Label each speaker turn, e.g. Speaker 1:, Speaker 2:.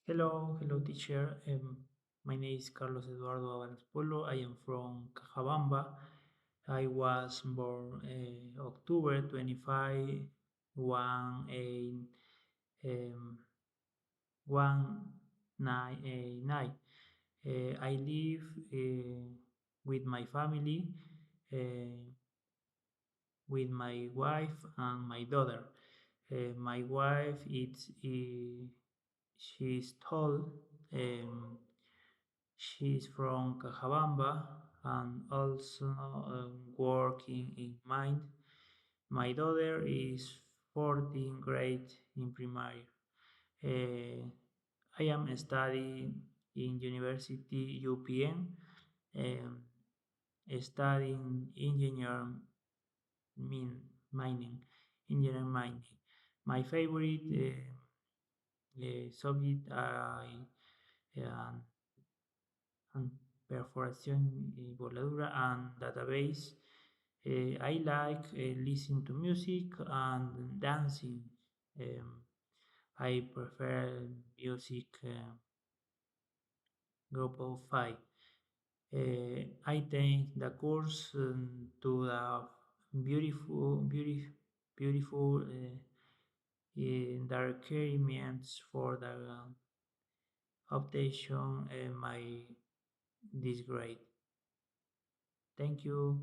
Speaker 1: Hello, teacher. My name is Carlos Eduardo Avalos Polo. I am from Cajabamba. I was born October 25, 1989. I live with my family, uh, with my wife and my daughter. My wife she's tall. She's from Cajabamba and also working in Mind. My daughter is 14 grade in primary. Uh, I am studying in University UPN, um, studying mining, engineer mining. My favorite subject uh, and perforación y voladura and database. I like listening to music and dancing. Um, I prefer music group of five. I take the course to the beautiful the requirements for the obtain my this grade. Thank you.